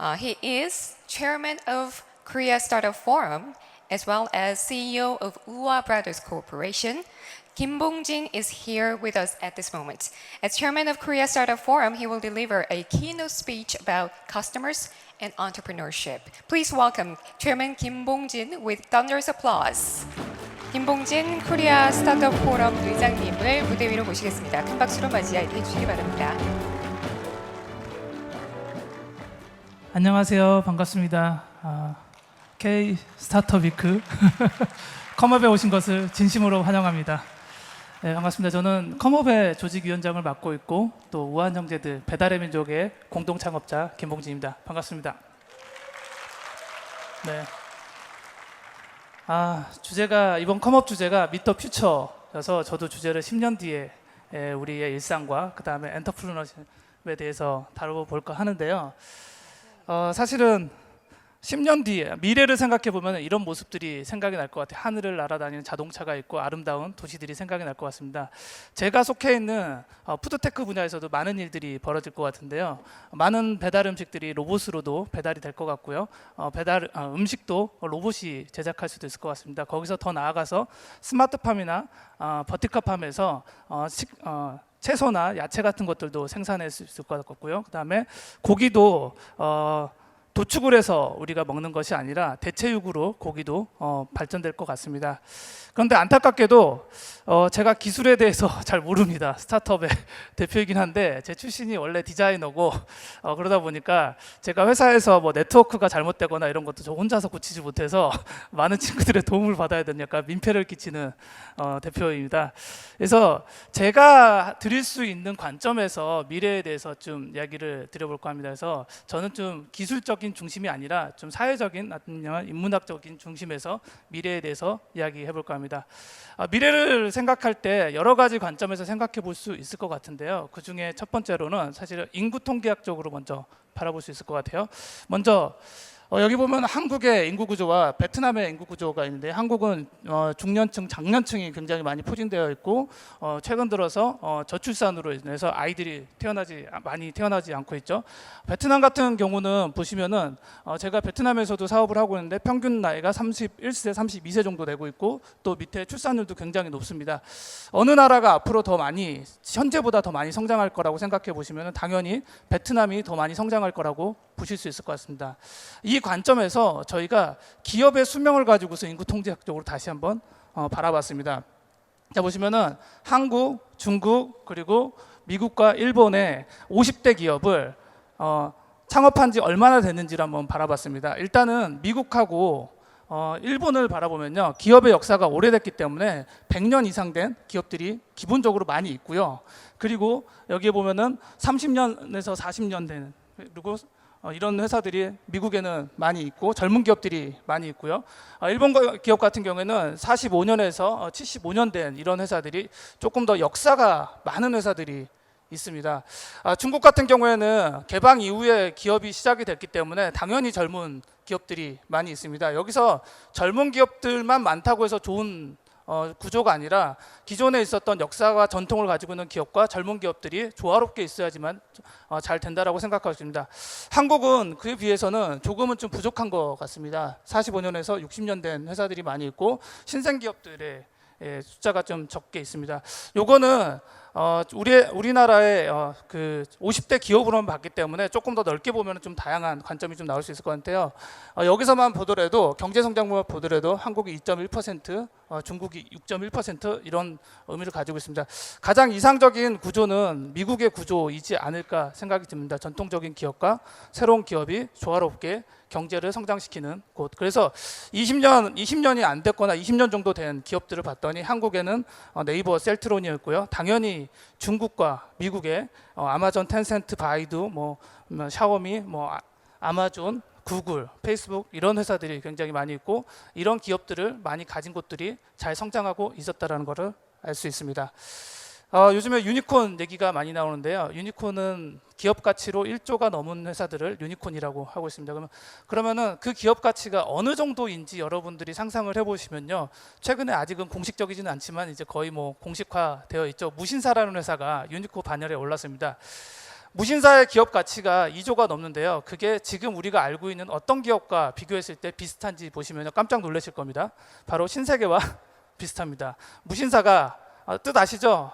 He is chairman of Korea Startup Forum as well as CEO of Ua Brothers Corporation. Kim Bong-jin is here with us at this moment. As chairman of Korea Startup Forum, he will deliver a keynote speech about customers and entrepreneurship. Please welcome Chairman Kim Bong-jin with thunderous applause. 김봉진 코리아 스타트업 포럼 의장님을 무대 위로 모시겠습니다. 큰 박수로 맞이해 주시기 바랍니다. 안녕하세요. 반갑습니다. K 스타트업 위크 컴업에 오신 것을 진심으로 환영합니다. 네, 반갑습니다. 저는 컴업의 조직위원장을 맡고 있고 또 우한형제들 배달의 민족의 공동 창업자 김봉진입니다. 반갑습니다. 네. 주제가 이번 컴업 주제가 미터 퓨처여서 저도 주제를 10년 뒤에 우리의 일상과 그 다음에 엔터프리너십에 대해서 다뤄볼까 하는데요. 사실은 10년 뒤에 미래를 생각해 보면 이런 모습들이 생각이 날 것 같아요. 하늘을 날아다니는 자동차가 있고 아름다운 도시들이 생각이 날 것 같습니다. 제가 속해 있는 푸드테크 분야에서도 많은 일들이 벌어질 것 같은데요. 많은 배달 음식들이 로봇으로도 배달이 될 것 같고요. 음식도 로봇이 제작할 수도 있을 것 같습니다. 거기서 더 나아가서 스마트팜이나 버티컬팜에서 채소나 야채 같은 것들도 생산할 수 있을 것 같고요. 그 다음에 고기도 도축을 해서 우리가 먹는 것이 아니라 대체육으로 고기도 발전될 것 같습니다. 그런데 안타깝게도 제가 기술에 대해서 잘 모릅니다. 스타트업의 대표이긴 한데 제 출신이 원래 디자이너고 그러다 보니까 제가 회사에서 뭐 네트워크가 잘못되거나 이런 것도 저 혼자서 고치지 못해서 많은 친구들의 도움을 받아야 되는 약간 민폐를 끼치는 대표입니다. 그래서 제가 드릴 수 있는 관점에서 미래에 대해서 좀 이야기를 드려볼까 합니다. 그래서 저는 좀 기술적인 중심이 아니라 좀 사회적인 인문학적인 중심에서 미래에 대해서 이야기해볼까 합니다. 미래를 생각할 때 여러 가지 관점에서 생각해 볼 수 있을 것 같은데요. 그 중에 첫 번째로는 사실 인구 통계학적으로 먼저 바라볼 수 있을 것 같아요. 먼저 여기 보면 한국의 인구 구조와 베트남의 인구 구조가 있는데 한국은 중년층, 장년층이 굉장히 많이 포진되어 있고 최근 들어서 저출산으로 인해서 아이들이 많이 태어나지 않고 있죠. 베트남 같은 경우는 보시면은 제가 베트남에서도 사업을 하고 있는데 평균 나이가 31세, 32세 정도 되고 있고 또 밑에 출산율도 굉장히 높습니다. 어느 나라가 앞으로 더 많이 현재보다 더 많이 성장할 거라고 생각해 보시면은 당연히 베트남이 더 많이 성장할 거라고 보실 수 있을 것 같습니다. 이 관점에서 저희가 기업의 수명을 가지고서 인구 통계학적으로 다시 한번 바라봤습니다. 자, 보시면은 한국, 중국 그리고 미국과 일본의 50대 기업을 창업한 지 얼마나 됐는지를 한번 바라봤습니다. 일단은 미국하고 일본을 바라보면요, 기업의 역사가 오래됐기 때문에 100년 이상 된 기업들이 기본적으로 많이 있고요. 그리고 여기에 보면은 30년에서 40년 된 그리고 이런 회사들이 미국에는 많이 있고 젊은 기업들이 많이 있고요. 일본 기업 같은 경우에는 45년에서 75년 된 이런 회사들이 조금 더 역사가 많은 회사들이 있습니다. 중국 같은 경우에는 개방 이후에 기업이 시작이 됐기 때문에 당연히 젊은 기업들이 많이 있습니다. 여기서 젊은 기업들만 많다고 해서 좋은 구조가 아니라 기존에 있었던 역사와 전통을 가지고 있는 기업과 젊은 기업들이 조화롭게 있어야지만 잘 된다라고 생각하십니다. 한국은 그에 비해서는 조금은 좀 부족한 것 같습니다. 45년에서 60년 된 회사들이 많이 있고 신생 기업들의 숫자가 좀 적게 있습니다. 요거는 우리나라의 그 50대 기업으로만 봤기 때문에 조금 더 넓게 보면 좀 다양한 관점이 좀 나올 수 있을 것 같아요. 여기서만 보더라도 경제 성장률만 보더라도 한국이 2.1%, 중국이 6.1% 이런 의미를 가지고 있습니다. 가장 이상적인 구조는 미국의 구조이지 않을까 생각이 듭니다. 전통적인 기업과 새로운 기업이 조화롭게 경제를 성장시키는 곳. 그래서 20년이 안 됐거나 20년 정도 된 기업들을 봤더니 한국에는 네이버, 셀트론이었고요. 당연히 중국과 미국의 아마존, 텐센트, 바이두, 샤오미, 아마존, 구글, 페이스북 이런 회사들이 굉장히 많이 있고 이런 기업들을 많이 가진 곳들이 잘 성장하고 있었다는 것을 알 수 있습니다. 요즘에 유니콘 얘기가 많이 나오는데요. 유니콘은 기업 가치로 1조가 넘은 회사들을 유니콘이라고 하고 있습니다. 그러면은 그 기업 가치가 어느 정도인지 여러분들이 상상을 해보시면요. 최근에 아직은 공식적이지는 않지만 이제 거의 공식화되어 있죠. 무신사라는 회사가 유니콘 반열에 올랐습니다. 무신사의 기업 가치가 2조가 넘는데요. 그게 지금 우리가 알고 있는 어떤 기업과 비교했을 때 비슷한지 보시면 깜짝 놀라실 겁니다. 바로 신세계와 비슷합니다. 무신사가 뜻 아시죠?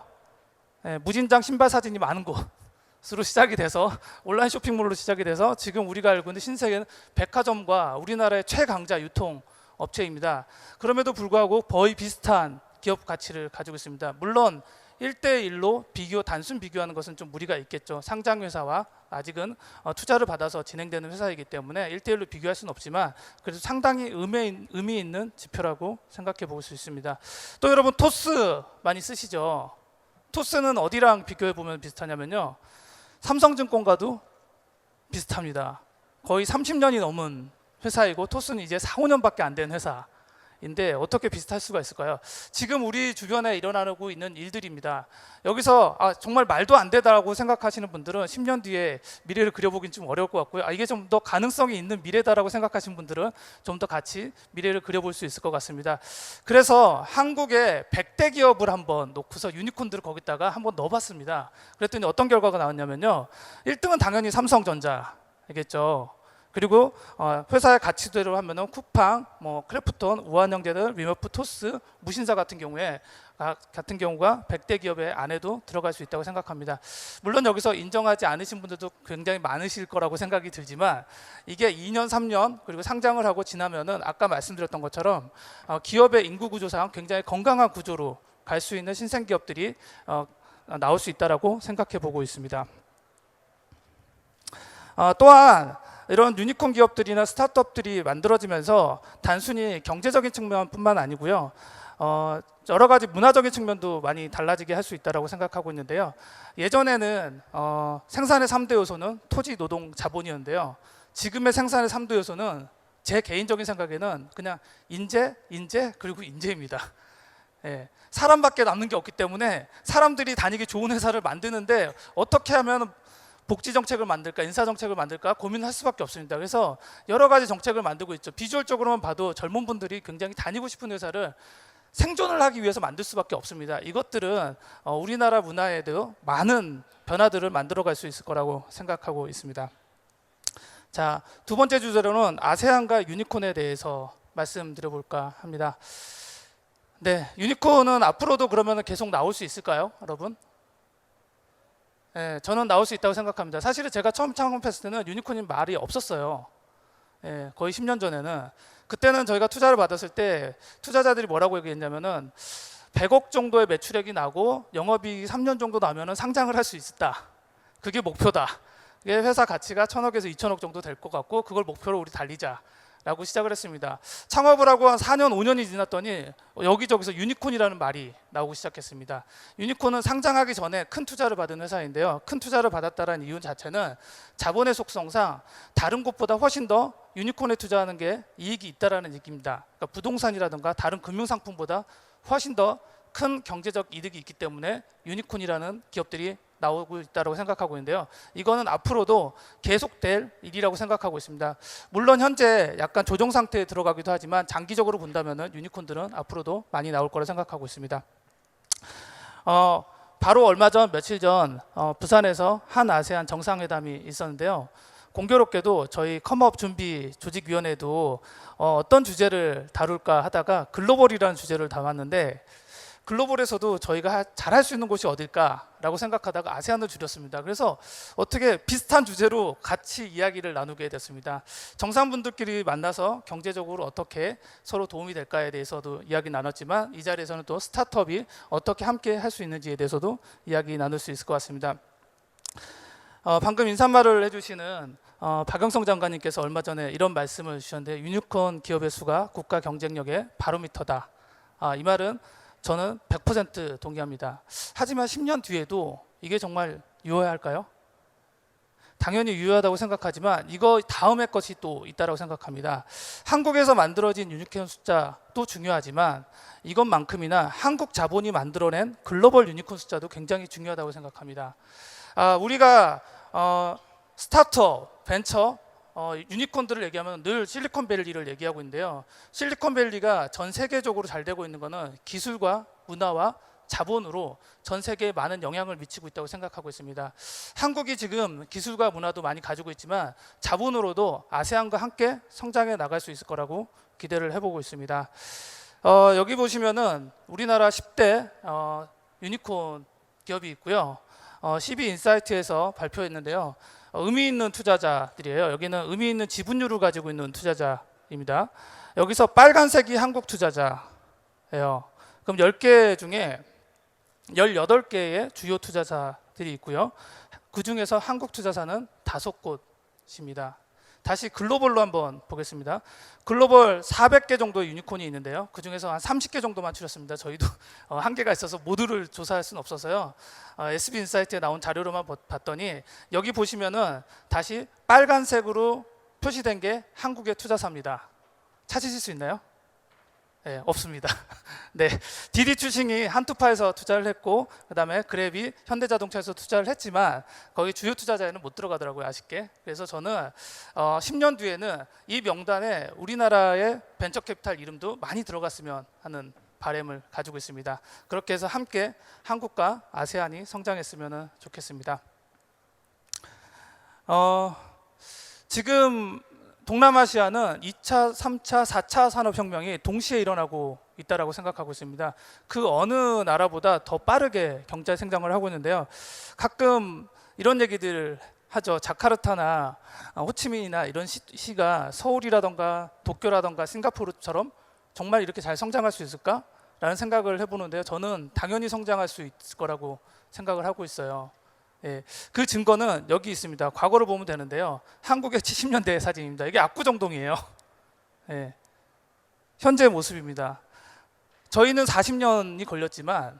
무진장 신발 사진이 많은 곳으로 시작이 돼서 온라인 쇼핑몰로 시작이 돼서 지금 우리가 알고 있는 신세계는 백화점과 우리나라의 최강자 유통 업체입니다. 그럼에도 불구하고 거의 비슷한 기업 가치를 가지고 있습니다. 물론 1대1로 단순 비교하는 것은 좀 무리가 있겠죠. 상장 회사와 아직은 투자를 받아서 진행되는 회사이기 때문에 1대1로 비교할 수는 없지만 그래도 상당히 의미 있는 지표라고 생각해 볼 수 있습니다. 또 여러분 토스 많이 쓰시죠? 토스는 어디랑 비교해 보면 비슷하냐면요. 삼성증권과도 비슷합니다. 거의 30년이 넘은 회사이고 토스는 이제 4, 5년밖에 안 된 회사인데 어떻게 비슷할 수가 있을까요? 지금 우리 주변에 일어나고 있는 일들입니다. 여기서 정말 말도 안 되다라고 생각하시는 분들은 10년 뒤에 미래를 그려보긴 좀 어려울 것 같고요. 이게 좀 더 가능성이 있는 미래다라고 생각하시는 분들은 좀 더 같이 미래를 그려볼 수 있을 것 같습니다. 그래서 한국의 100대 기업을 한번 놓고서 유니콘들을 거기다가 한번 넣어봤습니다. 그랬더니 어떤 결과가 나왔냐면요. 1등은 당연히 삼성전자겠죠. 그리고 회사의 가치대로 하면은 쿠팡, 크래프톤, 우한형제들, 위머프, 토스, 무신사 같은 경우가 100대 기업의 안에도 들어갈 수 있다고 생각합니다. 물론 여기서 인정하지 않으신 분들도 굉장히 많으실 거라고 생각이 들지만 이게 2년, 3년 그리고 상장을 하고 지나면은 아까 말씀드렸던 것처럼 기업의 인구 구조상 굉장히 건강한 구조로 갈 수 있는 신생 기업들이 나올 수 있다라고 생각해 보고 있습니다. 또한 이런 유니콘 기업들이나 스타트업들이 만들어지면서 단순히 경제적인 측면뿐만 아니고요. 여러 가지 문화적인 측면도 많이 달라지게 할 수 있다고 생각하고 있는데요. 예전에는 생산의 3대 요소는 토지, 노동, 자본이었는데요. 지금의 생산의 3대 요소는 제 개인적인 생각에는 그냥 인재, 그리고 인재입니다. 사람밖에 남는 게 없기 때문에 사람들이 다니기 좋은 회사를 만드는데 어떻게 하면 복지 정책을 만들까, 인사 정책을 만들까 고민할 수밖에 없습니다. 그래서 여러 가지 정책을 만들고 있죠. 비주얼적으로만 봐도 젊은 분들이 굉장히 다니고 싶은 회사를 생존을 하기 위해서 만들 수밖에 없습니다. 이것들은 우리나라 문화에도 많은 변화들을 만들어갈 수 있을 거라고 생각하고 있습니다. 자, 두 번째 주제로는 아세안과 유니콘에 대해서 말씀드려볼까 합니다. 네, 유니콘은 앞으로도 그러면 계속 나올 수 있을까요, 여러분? 저는 나올 수 있다고 생각합니다. 사실은 제가 처음 창업했을 때는 유니콘인 말이 없었어요. 거의 10년 전에는. 그때는 저희가 투자를 받았을 때 투자자들이 뭐라고 얘기했냐면은 100억 정도의 매출액이 나고 영업이익이 3년 정도 나면은 상장을 할 수 있다. 그게 목표다. 이게 회사 가치가 1,000억에서 2,000억 정도 될 것 같고 그걸 목표로 우리 달리자. 라고 시작을 했습니다. 창업을 하고 한 4년, 5년이 지났더니 여기저기서 유니콘이라는 말이 나오기 시작했습니다. 유니콘은 상장하기 전에 큰 투자를 받은 회사인데요. 큰 투자를 받았다는 이유 자체는 자본의 속성상 다른 곳보다 훨씬 더 유니콘에 투자하는 게 이익이 있다는 얘기입니다. 그러니까 부동산이라든가 다른 금융상품보다 훨씬 더 큰 경제적 이득이 있기 때문에 유니콘이라는 기업들이 나오고 있다고 생각하고 있는데요. 이거는 앞으로도 계속될 일이라고 생각하고 있습니다. 물론 현재 약간 조정 상태에 들어가기도 하지만 장기적으로 본다면 유니콘들은 앞으로도 많이 나올 거라 생각하고 있습니다. 바로 얼마 전 며칠 전 부산에서 한 아세안 정상회담이 있었는데요. 공교롭게도 저희 컴업 준비 조직위원회도 어떤 주제를 다룰까 하다가 글로벌이라는 주제를 담았는데 글로벌에서도 저희가 잘할 수 있는 곳이 어딜까라고 생각하다가 아세안을 줄였습니다. 그래서 어떻게 비슷한 주제로 같이 이야기를 나누게 됐습니다. 정상분들끼리 만나서 경제적으로 어떻게 서로 도움이 될까에 대해서도 이야기 나눴지만 이 자리에서는 또 스타트업이 어떻게 함께 할 수 있는지에 대해서도 이야기 나눌 수 있을 것 같습니다. 방금 인사말을 해주시는 박영성 장관님께서 얼마 전에 이런 말씀을 주셨는데 유니콘 기업의 수가 국가 경쟁력의 바로미터다. 이 말은 저는 100% 동의합니다. 하지만 10년 뒤에도 이게 정말 유효할까요? 당연히 유효하다고 생각하지만 이거 다음에 것이 또 있다고 생각합니다. 한국에서 만들어진 유니콘 숫자도 중요하지만 이것만큼이나 한국 자본이 만들어낸 글로벌 유니콘 숫자도 굉장히 중요하다고 생각합니다. 우리가 스타트업, 벤처, 유니콘들을 얘기하면 늘 실리콘밸리를 얘기하고 있는데요. 실리콘밸리가 전 세계적으로 잘 되고 있는 것은 기술과 문화와 자본으로 전 세계에 많은 영향을 미치고 있다고 생각하고 있습니다. 한국이 지금 기술과 문화도 많이 가지고 있지만 자본으로도 아세안과 함께 성장해 나갈 수 있을 거라고 기대를 해보고 있습니다. 여기 보시면은 우리나라 10대 유니콘 기업이 있고요. CB인사이트에서 발표했는데요. 의미 있는 투자자들이에요. 여기는 의미 있는 지분율을 가지고 있는 투자자입니다. 여기서 빨간색이 한국 투자자예요. 그럼 10개 중에 18개의 주요 투자사들이 있고요. 그 중에서 한국 투자사는 5곳입니다. 다시 글로벌로 한번 보겠습니다. 글로벌 400개 정도의 유니콘이 있는데요. 그 중에서 한 30개 정도만 추렸습니다. 저희도 한계가 있어서 모두를 조사할 수는 없어서요. SB인사이트에 나온 자료로만 봤더니 여기 보시면은 다시 빨간색으로 표시된 게 한국의 투자사입니다. 찾으실 수 있나요? 네, 없습니다. 네, 디디 추싱이 한투파에서 투자를 했고, 그다음에 그랩이 현대자동차에서 투자를 했지만 거기 주요 투자자에는 못 들어가더라고요, 아쉽게. 그래서 저는 10년 뒤에는 이 명단에 우리나라의 벤처캐피탈 이름도 많이 들어갔으면 하는 바람을 가지고 있습니다. 그렇게 해서 함께 한국과 아세안이 성장했으면 좋겠습니다. 지금 동남아시아는 2차, 3차, 4차 산업혁명이 동시에 일어나고 있다고 생각하고 있습니다. 그 어느 나라보다 더 빠르게 경제 성장을 하고 있는데요. 가끔 이런 얘기들 하죠. 자카르타나 호치민이나 이런 시가 서울이라던가 도쿄라던가 싱가포르처럼 정말 이렇게 잘 성장할 수 있을까? 라는 생각을 해보는데요. 저는 당연히 성장할 수 있을 거라고 생각을 하고 있어요. 예, 그 증거는 여기 있습니다. 과거를 보면 되는데요. 한국의 70년대 사진입니다. 이게 압구정동이에요. 예, 현재 모습입니다. 저희는 40년이 걸렸지만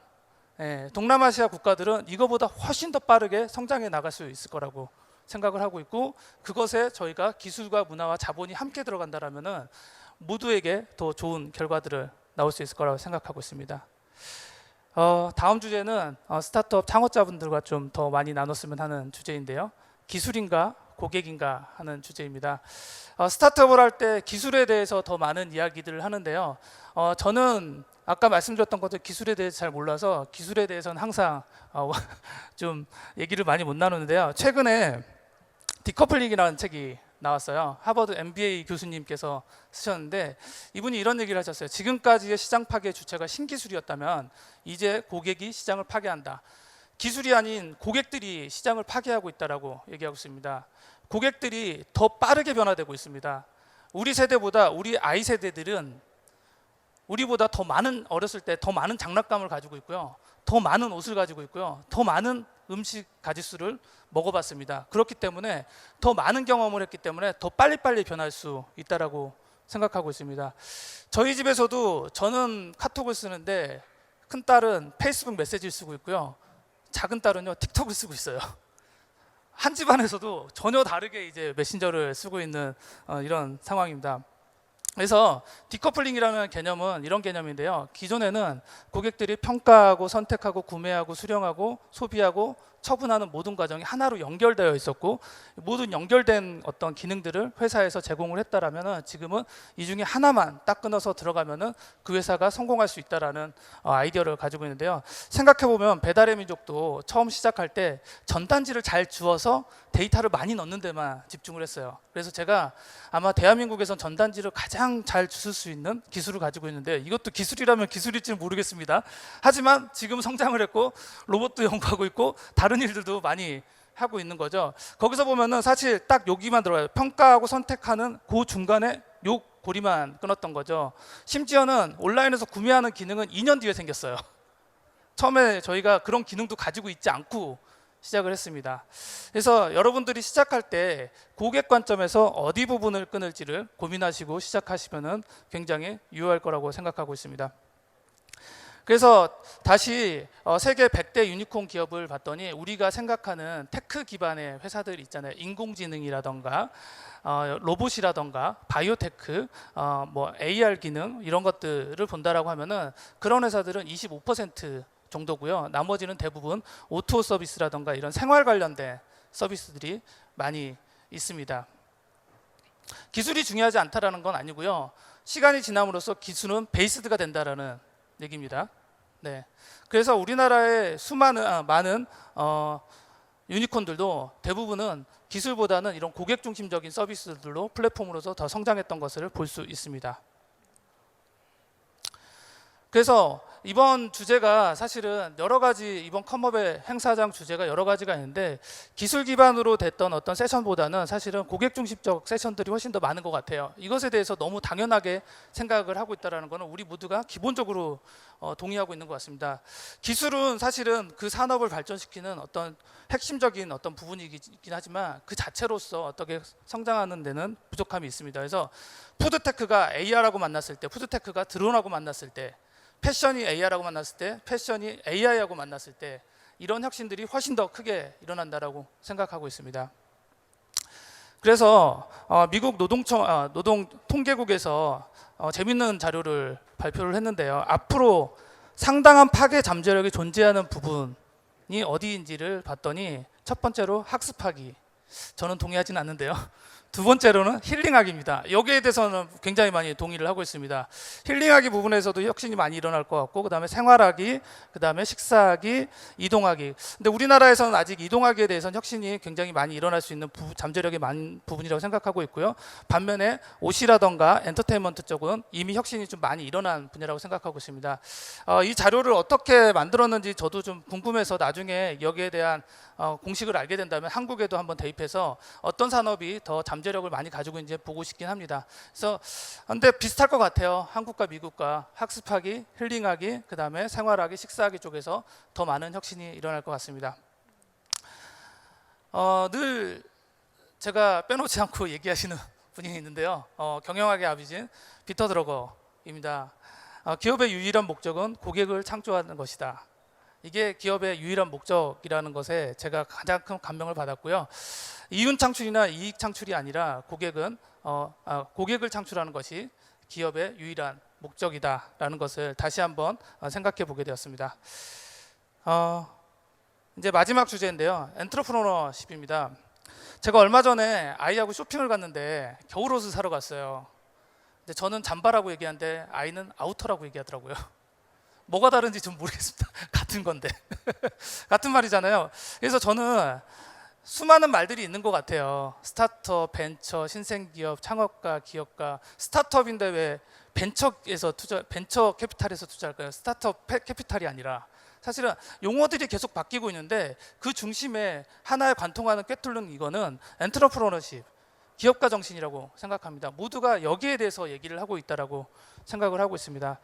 동남아시아 국가들은 이거보다 훨씬 더 빠르게 성장해 나갈 수 있을 거라고 생각을 하고 있고, 그것에 저희가 기술과 문화와 자본이 함께 들어간다라면은 모두에게 더 좋은 결과들을 나올 수 있을 거라고 생각하고 있습니다. 다음 주제는 스타트업 창업자분들과 좀 더 많이 나눴으면 하는 주제인데요. 기술인가 고객인가 하는 주제입니다. 스타트업을 할 때 기술에 대해서 더 많은 이야기들을 하는데요. 저는 아까 말씀드렸던 것들 기술에 대해서 잘 몰라서 기술에 대해서는 항상 좀 얘기를 많이 못 나누는데요. 최근에 디커플링이라는 책이 나왔어요. 하버드 MBA 교수님께서 쓰셨는데 이분이 이런 얘기를 하셨어요. 지금까지의 시장 파괴 주체가 신기술이었다면 이제 고객이 시장을 파괴한다. 기술이 아닌 고객들이 시장을 파괴하고 있다라고 얘기하고 있습니다. 고객들이 더 빠르게 변화되고 있습니다. 우리 세대보다 우리 아이 세대들은 우리보다 더 많은, 어렸을 때 더 많은 장난감을 가지고 있고요. 더 많은 옷을 가지고 있고요. 더 많은 음식 가짓수를 먹어봤습니다. 그렇기 때문에 더 많은 경험을 했기 때문에 더 빨리빨리 변할 수 있다라고 생각하고 있습니다. 저희 집에서도 저는 카톡을 쓰는데 큰 딸은 페이스북 메시지를 쓰고 있고요. 작은 딸은요 틱톡을 쓰고 있어요. 한 집안에서도 전혀 다르게 이제 메신저를 쓰고 있는 이런 상황입니다. 그래서 디커플링이라는 개념은 이런 개념인데요. 기존에는 고객들이 평가하고 선택하고 구매하고 수령하고 소비하고 처분하는 모든 과정이 하나로 연결되어 있었고, 모든 연결된 어떤 기능들을 회사에서 제공을 했다라면 지금은 이 중에 하나만 딱 끊어서 들어가면은 그 회사가 성공할 수 있다라는 아이디어를 가지고 있는데요. 생각해 보면 배달의 민족도 처음 시작할 때 전단지를 잘 주어서 데이터를 많이 넣는 데만 집중을 했어요. 그래서 제가 아마 대한민국에선 전단지를 가장 잘 주실 수 있는 기술을 가지고 있는데, 이것도 기술이라면 기술일지는 모르겠습니다. 하지만 지금 성장을 했고 로봇도 연구하고 있고 다른 일들도 많이 하고 있는 거죠. 거기서 보면은 사실 딱 여기만 들어가요. 평가하고 선택하는 그 중간에 요 고리만 끊었던 거죠. 심지어는 온라인에서 구매하는 기능은 2년 뒤에 생겼어요. 처음에 저희가 그런 기능도 가지고 있지 않고 시작을 했습니다. 그래서 여러분들이 시작할 때 고객 관점에서 어디 부분을 끊을지를 고민하시고 시작하시면은 굉장히 유효할 거라고 생각하고 있습니다. 그래서 다시 세계 100대 유니콘 기업을 봤더니 우리가 생각하는 테크 기반의 회사들 있잖아요. 인공지능이라던가 로봇이라던가 바이오테크, 뭐 AR 기능 이런 것들을 본다라고 하면은 그런 회사들은 25% 정도고요. 나머지는 대부분 오토 서비스라던가 이런 생활 관련된 서비스들이 많이 있습니다. 기술이 중요하지 않다라는 건 아니고요. 시간이 지남으로써 기술은 베이스드가 된다라는 얘기입니다. 네. 그래서 우리나라의 많은 유니콘들도 대부분은 기술보다는 이런 고객 중심적인 서비스들로 플랫폼으로서 더 성장했던 것을 볼 수 있습니다. 그래서 이번 주제가 사실은 여러 가지, 이번 컴업의 행사장 주제가 여러 가지가 있는데 기술 기반으로 됐던 어떤 세션보다는 사실은 고객 중심적 세션들이 훨씬 더 많은 것 같아요. 이것에 대해서 너무 당연하게 생각을 하고 있다는 것은 우리 모두가 기본적으로 동의하고 있는 것 같습니다. 기술은 사실은 그 산업을 발전시키는 어떤 핵심적인 어떤 부분이긴 하지만 그 자체로서 어떻게 성장하는 데는 부족함이 있습니다. 그래서 푸드테크가 AR하고 만났을 때, 푸드테크가 드론하고 만났을 때, 패션이 AR하고 만났을 때, 패션이 AI하고 만났을 때 이런 혁신들이 훨씬 더 크게 일어난다라고 생각하고 있습니다. 그래서 미국 노동통계국에서 재밌는 자료를 발표를 했는데요. 앞으로 상당한 파괴 잠재력이 존재하는 부분이 어디인지를 봤더니 첫 번째로 학습하기. 저는 동의하지는 않는데요. 두 번째로는 힐링하기입니다. 여기에 대해서는 굉장히 많이 동의를 하고 있습니다. 힐링하기 부분에서도 혁신이 많이 일어날 것 같고, 그 다음에 생활하기, 그 다음에 식사하기, 이동하기. 근데 우리나라에서는 아직 이동하기에 대해서는 혁신이 굉장히 많이 일어날 수 있는 잠재력이 많은 부분이라고 생각하고 있고요. 반면에 옷이라던가 엔터테인먼트 쪽은 이미 혁신이 좀 많이 일어난 분야라고 생각하고 있습니다. 이 자료를 어떻게 만들었는지 저도 좀 궁금해서 나중에 여기에 대한 공식을 알게 된다면 한국에도 한번 대입해서 어떤 산업이 더 잠재력을 많이 가지고 있는지 보고 싶긴 합니다. 그래서 근데 비슷할 것 같아요. 한국과 미국과 학습하기, 힐링하기, 그 다음에 생활하기, 식사하기 쪽에서 더 많은 혁신이 일어날 것 같습니다. 늘 제가 빼놓지 않고 얘기하시는 분이 있는데요. 경영학의 아비진 피터 드러거입니다. 기업의 유일한 목적은 고객을 창조하는 것이다. 이게 기업의 유일한 목적이라는 것에 제가 가장 큰 감명을 받았고요. 이윤 창출이나 이익 창출이 아니라 고객을 창출하는 것이 기업의 유일한 목적이다라는 것을 다시 한번 생각해 보게 되었습니다. 이제 마지막 주제인데요. 엔트러프로너십입니다. 제가 얼마 전에 아이하고 쇼핑을 갔는데 겨울옷을 사러 갔어요. 근데 저는 잠바라고 얘기하는데 아이는 아우터라고 얘기하더라고요. 뭐가 다른지 좀 모르겠습니다. 같은 건데 같은 말이잖아요. 그래서 저는 수많은 말들이 있는 것 같아요. 스타트업, 벤처, 신생기업, 창업가, 기업가. 스타트업인데 왜 벤처 캐피탈에서 투자할까요? 스타트업 캐피탈이 아니라. 사실은 용어들이 계속 바뀌고 있는데 그 중심에 하나에 관통하는 꿰뚫는 이거는 엔트러프로너십, 기업가 정신이라고 생각합니다. 모두가 여기에 대해서 얘기를 하고 있다라고 생각을 하고 있습니다.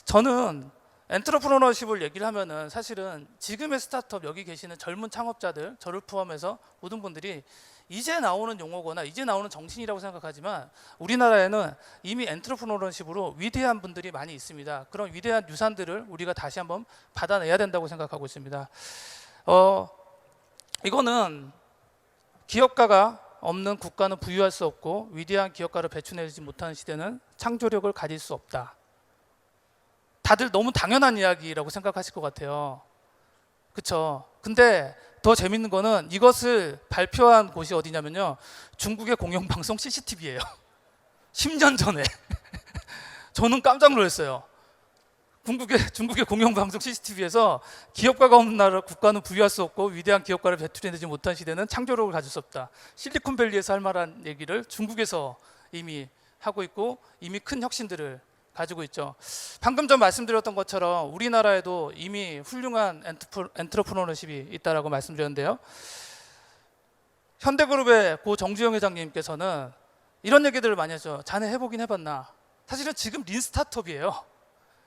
저는 엔트러프로너십을 얘기를 하면은 사실은 지금의 스타트업 여기 계시는 젊은 창업자들, 저를 포함해서 모든 분들이 이제 나오는 용어거나 이제 나오는 정신이라고 생각하지만 우리나라에는 이미 엔트러프로너십으로 위대한 분들이 많이 있습니다. 그런 위대한 유산들을 우리가 다시 한번 받아내야 된다고 생각하고 있습니다. 이거는 기업가가 없는 국가는 부유할 수 없고 위대한 기업가를 배출해내지 못하는 시대는 창조력을 가질 수 없다. 다들 너무 당연한 이야기라고 생각하실 것 같아요. 그렇죠? 근데 더 재밌는 거는 이것을 발표한 곳이 어디냐면요. 중국의 공영방송 CCTV예요. 10년 전에. 저는 깜짝 놀랐어요. 중국의 공영방송 CCTV에서 기업가가 없는 나라 국가는 부유할 수 없고 위대한 기업가를 배출해내지 못한 시대는 창조력을 가질 수 없다. 실리콘밸리에서 할 만한 얘기를 중국에서 이미 하고 있고 이미 큰 혁신들을 가지고 있죠. 방금 전 말씀드렸던 것처럼 우리나라에도 이미 훌륭한 엔트러프로너십이 있다라고 말씀드렸는데요. 현대그룹의 고 정주영 회장님께서는 이런 얘기들을 많이 하죠. 자네 해보긴 해봤나? 사실은 지금 린 스타트업이에요.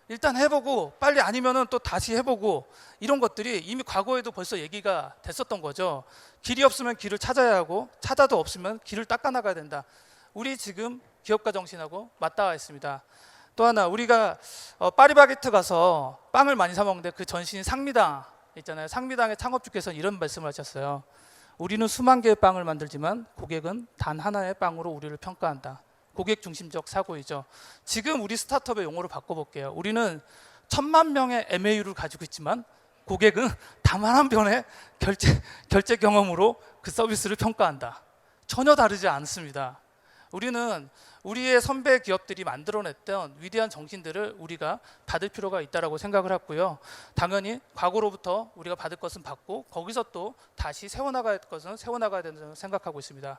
일단 해보고 빨리 아니면은 또 다시 해보고 이런 것들이 이미 과거에도 벌써 얘기가 됐었던 거죠. 길이 없으면 길을 찾아야 하고 찾아도 없으면 길을 닦아 나가야 된다. 우리 지금 기업가 정신하고 맞닿아 있습니다. 또 하나 우리가 파리바게트 가서 빵을 많이 사 먹는데 그 전신인 상미당 있잖아요. 상미당의 창업주께서는 이런 말씀을 하셨어요. 우리는 수만 개의 빵을 만들지만 고객은 단 하나의 빵으로 우리를 평가한다. 고객 중심적 사고이죠. 지금 우리 스타트업의 용어로 바꿔볼게요. 우리는 1000만 명의 MAU를 가지고 있지만 고객은 단 한 번의 결제 경험으로 그 서비스를 평가한다. 전혀 다르지 않습니다. 우리는 우리의 선배 기업들이 만들어냈던 위대한 정신들을 우리가 받을 필요가 있다라고 생각을 했고요. 당연히 과거로부터 우리가 받을 것은 받고 거기서 또 다시 세워나갈 것은 세워나가야 된다고 생각하고 있습니다.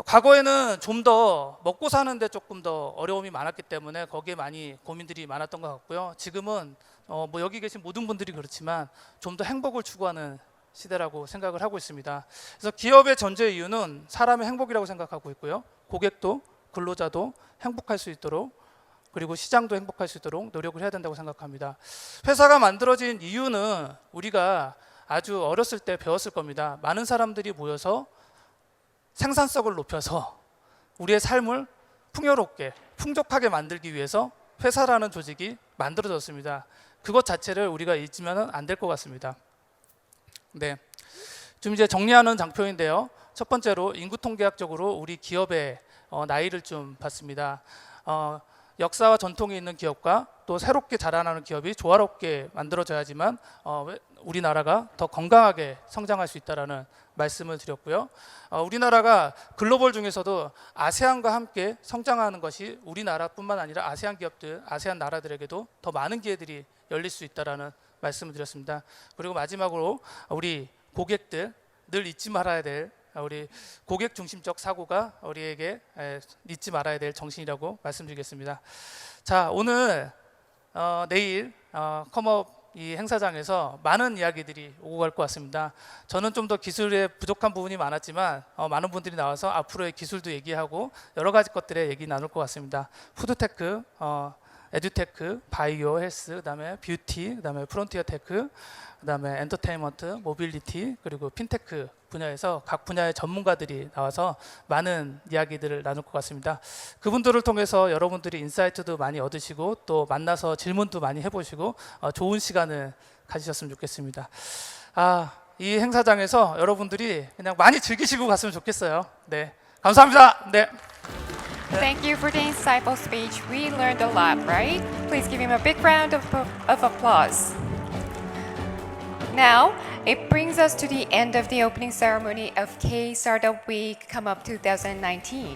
과거에는 좀 더 먹고 사는데 조금 더 어려움이 많았기 때문에 거기에 많이 고민들이 많았던 것 같고요. 지금은 뭐 여기 계신 모든 분들이 그렇지만 좀 더 행복을 추구하는 시대라고 생각을 하고 있습니다. 그래서 기업의 전제 이유는 사람의 행복이라고 생각하고 있고요. 고객도 근로자도 행복할 수 있도록 그리고 시장도 행복할 수 있도록 노력을 해야 된다고 생각합니다. 회사가 만들어진 이유는 우리가 아주 어렸을 때 배웠을 겁니다. 많은 사람들이 모여서 생산성을 높여서 우리의 삶을 풍요롭게 풍족하게 만들기 위해서 회사라는 조직이 만들어졌습니다. 그것 자체를 우리가 잊으면 안 될 것 같습니다. 네, 좀 이제 정리하는 장표인데요. 첫 번째로 인구통계학적으로 우리 기업의 나이를 좀 봤습니다. 역사와 전통이 있는 기업과 또 새롭게 자라나는 기업이 조화롭게 만들어져야지만 우리나라가 더 건강하게 성장할 수 있다라는 말씀을 드렸고요. 우리나라가 글로벌 중에서도 아세안과 함께 성장하는 것이 우리나라뿐만 아니라 아세안 기업들, 아세안 나라들에게도 더 많은 기회들이 열릴 수 있다라는 말씀을 드렸습니다. 그리고 마지막으로 우리 고객들 늘 잊지 말아야 될 우리 고객 중심적 사고가 우리에게 잊지 말아야 될 정신이라고 말씀드리겠습니다. 자, 오늘 내일 컴업 이 행사장에서 많은 이야기들이 오고 갈 것 같습니다. 저는 좀 더 기술에 부족한 부분이 많았지만 많은 분들이 나와서 앞으로의 기술도 얘기하고 여러 가지 것들에 얘기 나눌 것 같습니다. 푸드테크, 에듀테크, 바이오, 헬스, 그다음에 뷰티, 그다음에 프론티어 테크, 그다음에 엔터테인먼트, 모빌리티, 그리고 핀테크 분야에서 각 분야의 전문가들이 나와서 많은 이야기들을 나눌 것 같습니다. 그분들을 통해서 여러분들이 인사이트도 많이 얻으시고 또 만나서 질문도 많이 해보시고 좋은 시간을 가지셨으면 좋겠습니다. 이 행사장에서 여러분들이 그냥 많이 즐기시고 갔으면 좋겠어요. 네, 감사합니다. 네. Thank you for the insightful speech. We learned a lot, right? Please give him a big round of applause. Now, it brings us to the end of the opening ceremony of K Startup Week Come Up 2019.